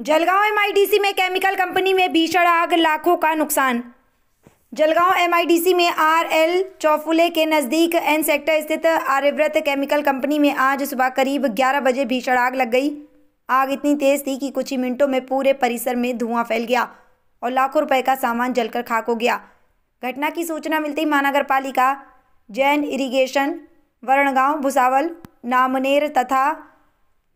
Jalgaon MIDC में chemical company में भीषण आग, लाखों का नुकसान। जलगांव एमआईडीसी में आरएल चौफुले के नज़दीक एन सेक्टर स्थित आर्यव्रत केमिकल कंपनी में आज सुबह करीब 11 बजे भीषण आग लग गई। आग इतनी तेज थी कि कुछ ही मिनटों में पूरे परिसर में धुआं फैल गया और लाखों रुपए का सामान जलकर खाक हो गया। घटना की सूचना मिलते ही महानगर पालिका, जैन इरिगेशन, वरणगांव, भुसावल, नामनेर तथा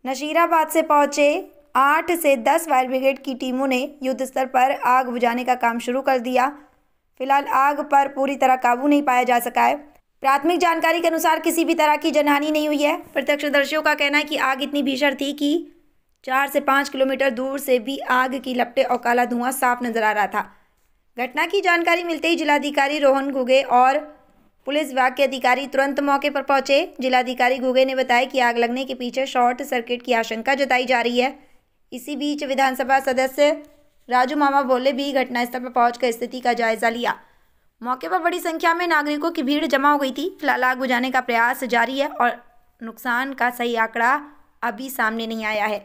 नशीराबाद से पहुंचे 8 से 10 फायर ब्रिगेड की टीमों ने युद्ध स्तर पर आग बुझाने का काम शुरू कर दिया। फिलहाल आग पर पूरी तरह काबू नहीं पाया जा सका है। प्राथमिक जानकारी के अनुसार किसी भी तरह की जनहानि नहीं हुई है। प्रत्यक्षदर्शियों का कहना है कि आग इतनी भीषण थी कि 4 से 5 किलोमीटर दूर से भी आग की लपटें और काला धुआं साफ नजर आ रहा था। घटना की जानकारी मिलते ही जिलाधिकारी रोहन घुगे और पुलिस विभाग के अधिकारी तुरंत मौके पर पहुंचे। जिलाधिकारी घुगे ने बताया कि आग लगने के पीछे शॉर्ट सर्किट की आशंका जताई जा रही है। इसी बीच विधानसभा सदस्य राजू मामा बोले भी घटनास्थल पर पहुंचकर स्थिति का जायजा लिया। मौके पर बड़ी संख्या में नागरिकों की भीड़ जमा हो गई थी। फिलहाल आग बुझाने का प्रयास जारी है और नुकसान का सही आंकड़ा अभी सामने नहीं आया है।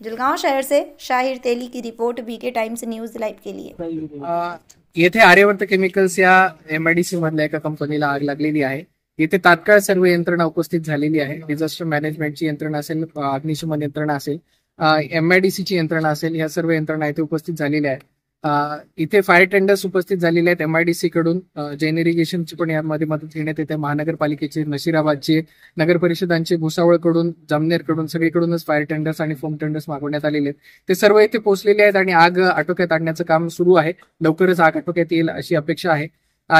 जलगांव शहर से शाहिर तेली की report, BK Times News Live के लिए। येथे आर्यवर्त केमिकल्स या एमआयडीसी मधल्या एका कंपनीला आग लागलेली आहे। येथे तात्काळ सर्व यंत्रणा उपस्थित झालेली आहे। डिझास्टर मॅनेजमेंटची यंत्रणा असेल, अग्निशमन यंत्रणा असेल, एमआयडीसीची यंत्रणा असेल, या सर्व यंत्रणा इथे उपस्थित झालेल्या आहेत। इथे फायर टेंडर्स उपस्थित झालेले आहेत एमआयडीसी कडून। जैन इरिगेशनची पण यामध्ये मदत घेण्यात येते। महानगरपालिकेचे, नशिराबादचे, नगर परिषदांचे, भुसावळ कडून, जामनेर कडून, सगळीकडूनच फायर टेंडर्स आणि फोम टेंडर्स मागवण्यात आलेले आहेत। ते सर्व इथे पोहोचलेले आहेत आणि आग आटोक्यात आणण्याचं काम सुरू आहे। लवकरच आग आटोक्यात येईल अशी अपेक्षा आहे।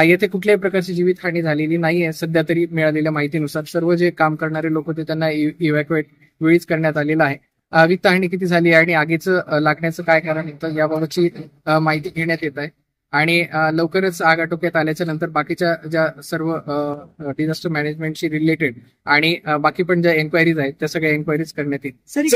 येथे कुठल्याही प्रकारची जीवितहानी झालेली नाहीये। सध्या तरी मिळालेल्या माहितीनुसार सर्व जे काम करणारे लोक होते त्यांना इव्हॅक्युएट वेळीच करण्यात आलेलं आहे। वित्तहानी किती झाली आणि आगीचं लागण्याचं काय कारण होतं याबाबतची माहिती घेण्यात येत आहे आणि लवकरच आग आटोक्यात आल्याच्या नंतर बाकीच्या ज्या सर्व डिझास्टर मॅनेजमेंटशी रिलेटेड आणि बाकी पण ज्या एन्क्वायरीज आहेत त्या सगळ्या एन्क्वायरीज करण्यात येईल।